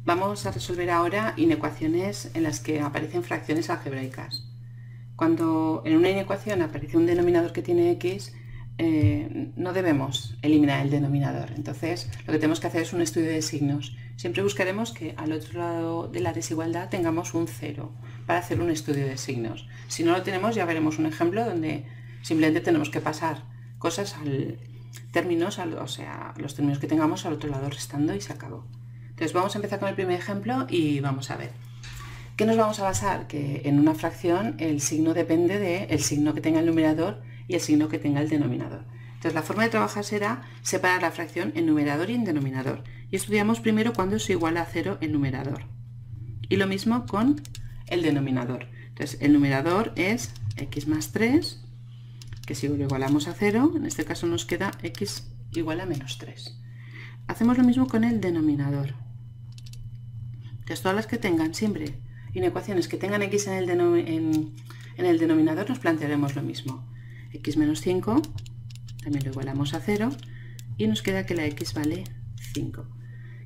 Vamos a resolver ahora inecuaciones en las que aparecen fracciones algebraicas. Cuando en una inecuación aparece un denominador que tiene x, no debemos eliminar el denominador. Entonces, lo que tenemos que hacer es un estudio de signos. Siempre buscaremos que al otro lado de la desigualdad tengamos un 0 para hacer un estudio de signos. Si no lo tenemos, ya veremos un ejemplo donde simplemente tenemos que pasar cosas o sea, los términos que tengamos al otro lado restando y se acabó. Entonces vamos a empezar con el primer ejemplo y vamos a ver. ¿Qué nos vamos a basar? Que en una fracción el signo depende del signo que tenga el numerador y el signo que tenga el denominador. Entonces la forma de trabajar será separar la fracción en numerador y en denominador. Y estudiamos primero cuándo es igual a 0 el numerador. Y lo mismo con el denominador. Entonces el numerador es x más 3, que si lo igualamos a 0, en este caso nos queda x igual a menos 3. Hacemos lo mismo con el denominador. Entonces todas las que tengan siempre inecuaciones que tengan x en el denominador nos plantearemos lo mismo. X menos 5, también lo igualamos a 0 y nos queda que la x vale 5.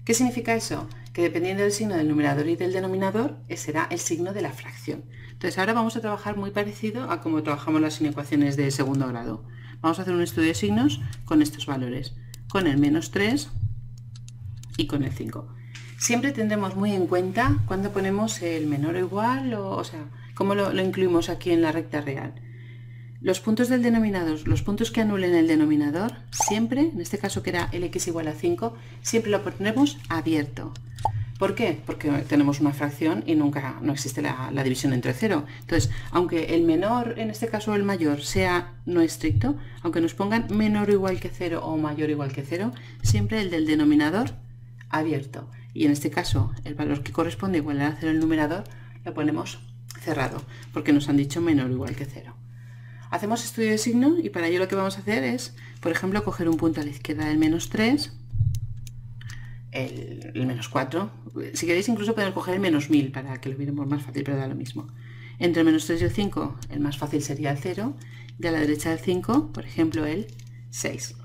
¿Qué significa eso? Que dependiendo del signo del numerador y del denominador, será el signo de la fracción. Entonces ahora vamos a trabajar muy parecido a como trabajamos las inecuaciones de segundo grado. Vamos a hacer un estudio de signos con estos valores, con el menos 3 y con el 5. Siempre tendremos muy en cuenta cuando ponemos el menor o igual, o sea, cómo lo incluimos aquí en la recta real. Los puntos del denominador, los puntos que anulen el denominador, siempre, en este caso que era el x igual a 5, siempre lo pondremos abierto. ¿Por qué? Porque tenemos una fracción y nunca no existe la división entre 0. Entonces, aunque el menor, en este caso el mayor, sea no estricto, aunque nos pongan menor o igual que 0 o mayor o igual que 0, siempre el del denominador abierto. Y en este caso, el valor que corresponde igual a 0 el numerador, lo ponemos cerrado, porque nos han dicho menor o igual que 0. Hacemos estudio de signo y para ello lo que vamos a hacer es, por ejemplo, coger un punto a la izquierda del menos 3, el menos 4. Si queréis incluso podemos coger el menos 1000 para que lo viéramos más fácil, pero da lo mismo. Entre el menos 3 y el 5, el más fácil sería el 0. Y a la derecha del 5, por ejemplo, el 6.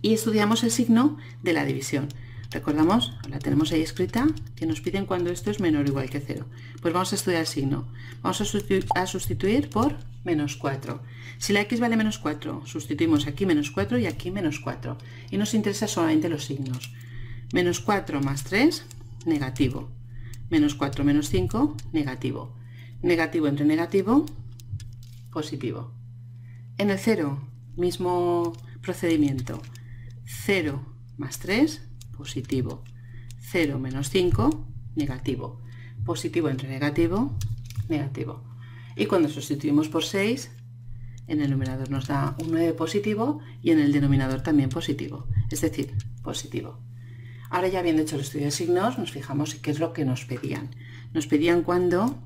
Y estudiamos el signo de la división. Recordamos, la tenemos ahí escrita, que nos piden cuando esto es menor o igual que 0. Pues vamos a estudiar el signo. Vamos a sustituir por menos 4. Si la x vale menos 4, sustituimos aquí menos 4 y aquí menos 4. Y nos interesa solamente los signos. Menos 4 más 3, negativo. Menos 4 menos 5, negativo. Negativo entre negativo, positivo. En el 0, mismo procedimiento. 0 más 3, positivo. 0 menos 5, negativo. Positivo entre negativo, negativo. Y cuando sustituimos por 6, en el numerador nos da un 9 positivo y en el denominador también positivo, es decir, positivo. Ahora ya habiendo hecho el estudio de signos, nos fijamos en qué es lo que nos pedían. Nos pedían cuando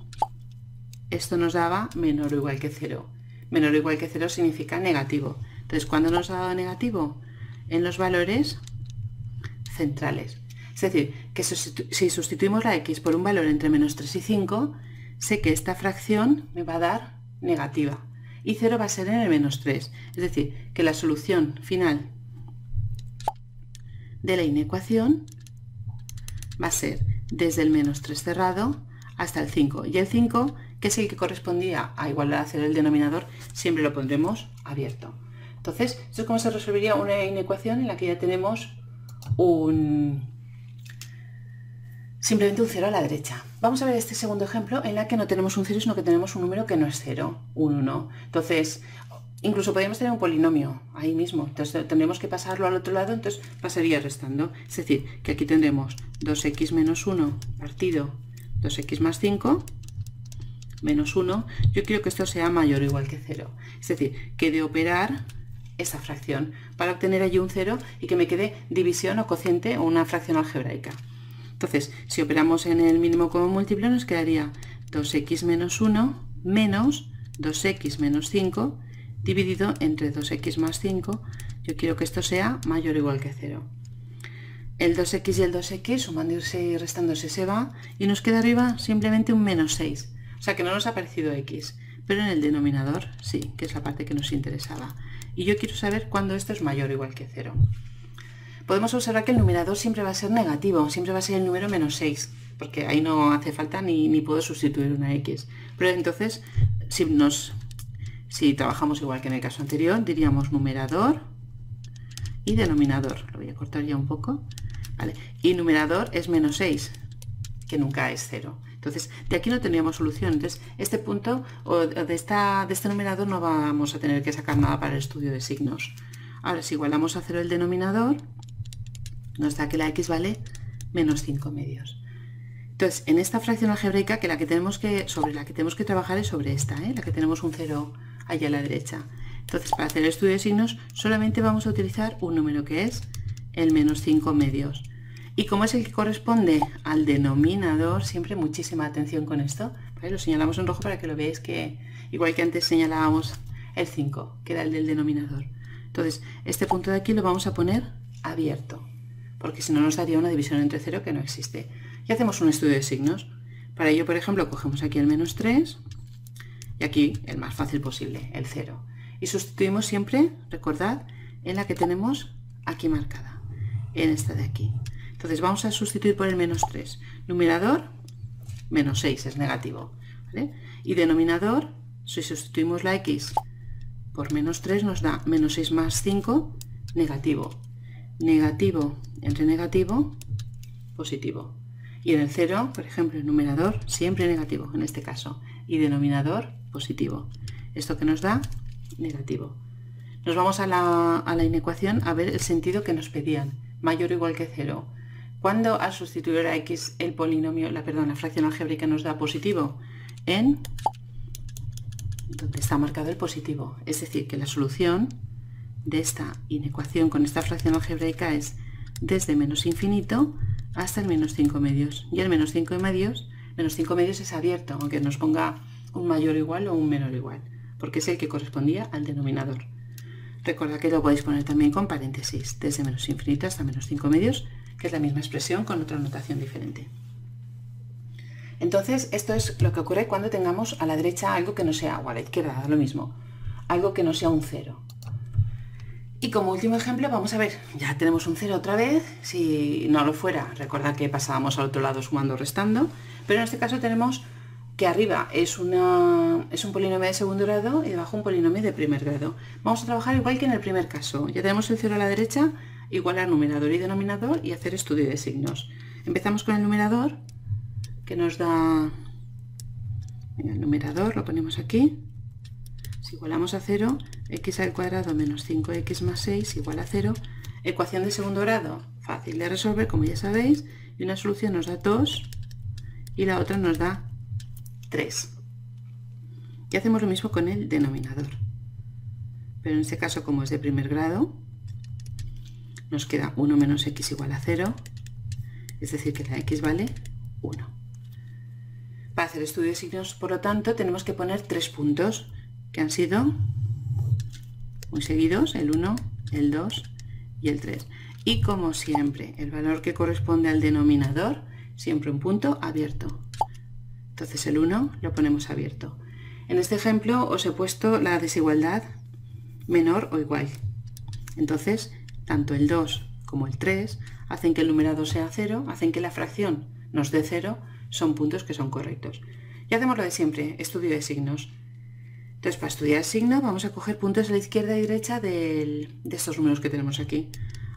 esto nos daba menor o igual que 0. Menor o igual que 0 significa negativo. Entonces, ¿cuándo nos ha dado negativo? En los valores centrales. Es decir, que si sustituimos la x por un valor entre menos 3 y 5, sé que esta fracción me va a dar negativa. Y 0 va a ser en el menos 3. Es decir, que la solución final de la inecuación va a ser desde el menos 3 cerrado hasta el 5. Y el 5, que es el que correspondía a igualar a 0 el denominador, siempre lo pondremos abierto. Entonces, esto es como se resolvería una inecuación en la que ya tenemos simplemente un 0 a la derecha. Vamos a ver este segundo ejemplo en la que no tenemos un 0, sino que tenemos un número que no es 0, un 1. Entonces, incluso podríamos tener un polinomio ahí mismo. Entonces, tendríamos que pasarlo al otro lado, entonces pasaría restando. Es decir, que aquí tendremos 2x menos 1 partido 2x más 5 menos 1. Yo quiero que esto sea mayor o igual que 0. Es decir, que de operar esta fracción para obtener allí un 0 y que me quede división o cociente o una fracción algebraica. Entonces, si operamos en el mínimo común múltiplo, nos quedaría 2x menos 1 menos 2x menos 5 dividido entre 2x más 5. Yo quiero que esto sea mayor o igual que 0. El 2x y el 2x, sumándose y restándose, se va y nos queda arriba simplemente un menos 6. O sea que no nos ha parecido x, pero en el denominador sí, que es la parte que nos interesaba. Y yo quiero saber cuándo esto es mayor o igual que 0. podemos observar que el numerador siempre va a ser negativo, siempre va a ser el número menos 6, porque ahí no hace falta ni puedo sustituir una x. Pero entonces, si trabajamos igual que en el caso anterior, diríamos numerador y denominador. Lo voy a cortar ya un poco. ¿Vale? Y numerador es menos 6, que nunca es 0. Entonces, de aquí no tendríamos solución. Entonces, este punto o de este numerador no vamos a tener que sacar nada para el estudio de signos. Ahora, si igualamos a 0 el denominador, nos da que la x vale menos 5 medios. Entonces, en esta fracción algebraica, sobre la que tenemos que trabajar es sobre esta, la que tenemos un 0 allá a la derecha. Entonces, para hacer el estudio de signos, solamente vamos a utilizar un número que es el menos 5 medios. Y como es el que corresponde al denominador, siempre muchísima atención con esto. ¿Vale? Lo señalamos en rojo para que lo veáis, que igual que antes señalábamos el 5, que era el del denominador. Entonces, este punto de aquí lo vamos a poner abierto, porque si no nos daría una división entre 0 que no existe. Y hacemos un estudio de signos. Para ello, por ejemplo, cogemos aquí el menos 3 y aquí el más fácil posible, el 0. Y sustituimos siempre, recordad, en la que tenemos aquí marcada, en esta de aquí. Entonces vamos a sustituir por el menos 3. Numerador, menos 6, es negativo. ¿Vale? Y denominador, si sustituimos la x por menos 3 nos da menos 6 más 5, negativo. Negativo entre negativo, positivo. Y en el 0, por ejemplo, el numerador siempre negativo, en este caso. Y denominador, positivo. ¿Esto que nos da? Negativo. Nos vamos a la inecuación a ver el sentido que nos pedían. Mayor o igual que 0. ¿Cuándo al sustituir a x el polinomio, la fracción algébrica nos da positivo? En donde está marcado el positivo. Es decir, que la solución de esta inecuación con esta fracción algebraica es desde menos infinito hasta el menos 5 medios. Y el menos 5 medios es abierto, aunque nos ponga un mayor o igual o un menor o igual, porque es el que correspondía al denominador. Recordad que lo podéis poner también con paréntesis, desde menos infinito hasta menos 5 medios, que es la misma expresión con otra notación diferente. Entonces, esto es lo que ocurre cuando tengamos a la derecha algo que no sea, o a la izquierda, da lo mismo, algo que no sea un 0. Y como último ejemplo, vamos a ver, ya tenemos un 0 otra vez, si no lo fuera, recordad que pasábamos al otro lado sumando o restando, pero en este caso tenemos que arriba es un polinomio de segundo grado y debajo un polinomio de primer grado. Vamos a trabajar igual que en el primer caso. Ya tenemos el 0 a la derecha, igualar numerador y denominador y hacer estudio de signos. Empezamos con el numerador, que nos da... el numerador lo ponemos aquí. Si igualamos a 0, x al cuadrado menos 5x más 6 igual a 0. Ecuación de segundo grado, fácil de resolver, como ya sabéis. Y una solución nos da 2 y la otra nos da 3. Y hacemos lo mismo con el denominador. Pero en este caso, como es de primer grado, nos queda 1 menos x igual a 0. Es decir, que la x vale 1. Para hacer estudio de signos, por lo tanto, tenemos que poner 3 puntos, que han sido muy seguidos, el 1, el 2 y el 3. Y como siempre, el valor que corresponde al denominador, siempre un punto abierto. Entonces el 1 lo ponemos abierto. En este ejemplo os he puesto la desigualdad menor o igual. Entonces, tanto el 2 como el 3 hacen que el numerador sea 0, hacen que la fracción nos dé 0, son puntos que son correctos. Y hacemos lo de siempre, estudio de signos. Entonces, para estudiar el signo vamos a coger puntos a la izquierda y derecha de estos números que tenemos aquí.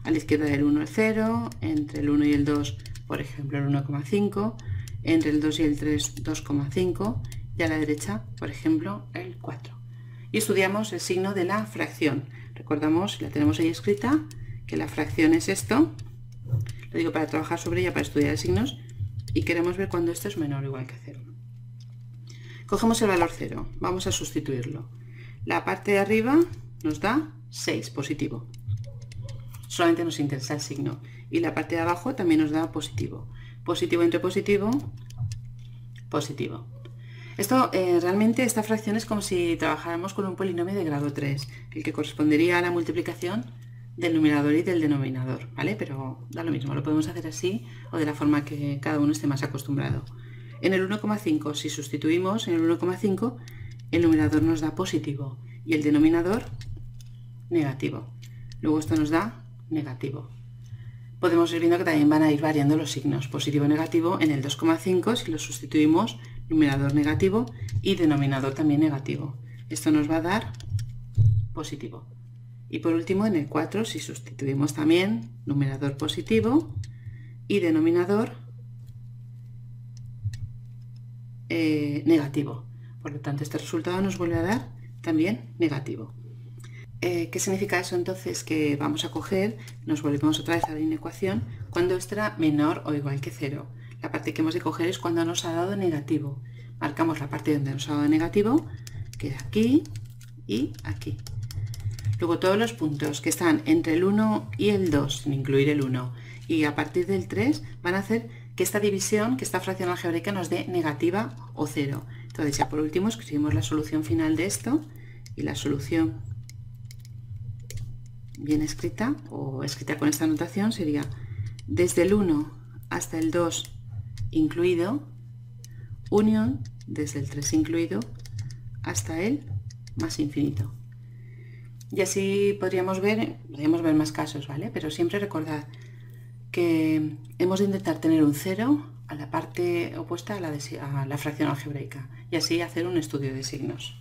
A la izquierda del 1 el 0, entre el 1 y el 2, por ejemplo, el 1,5, entre el 2 y el 3, 2,5, y a la derecha, por ejemplo, el 4. Y estudiamos el signo de la fracción. Recordamos, la tenemos ahí escrita, que la fracción es esto. Lo digo para trabajar sobre ella, para estudiar signos, y queremos ver cuando esto es menor o igual que 0. Cogemos el valor 0, vamos a sustituirlo. La parte de arriba nos da 6, positivo. Solamente nos interesa el signo. Y la parte de abajo también nos da positivo. Positivo entre positivo, positivo. Esto realmente esta fracción es como si trabajáramos con un polinomio de grado 3, el que correspondería a la multiplicación del numerador y del denominador, ¿vale? Pero da lo mismo, lo podemos hacer así o de la forma que cada uno esté más acostumbrado. En el 1,5, si sustituimos en el 1,5, el numerador nos da positivo y el denominador negativo. Luego esto nos da negativo. podemos ir viendo que también van a ir variando los signos positivo y negativo en el 2,5 si lo sustituimos numerador negativo y denominador también negativo. Esto nos va a dar positivo. Y por último en el 4 si sustituimos también numerador positivo y denominador negativo. Por lo tanto este resultado nos vuelve a dar también negativo. ¿Qué significa eso entonces? Que vamos a coger, nos volvemos otra vez a la inecuación cuando estará menor o igual que 0. La parte que hemos de coger es cuando nos ha dado negativo. Marcamos la parte donde nos ha dado negativo, que es aquí y aquí. Luego todos los puntos que están entre el 1 y el 2, sin incluir el 1, y a partir del 3 van a hacer que esta división, que esta fracción algebraica nos dé negativa o 0. Entonces ya por último escribimos la solución final de esto y la solución bien escrita o escrita con esta notación sería desde el 1 hasta el 2 incluido, unión desde el 3 incluido hasta el más infinito. Y así podríamos ver más casos, ¿vale? Pero siempre recordad que hemos de intentar tener un 0 a la parte opuesta a la fracción algebraica y así hacer un estudio de signos.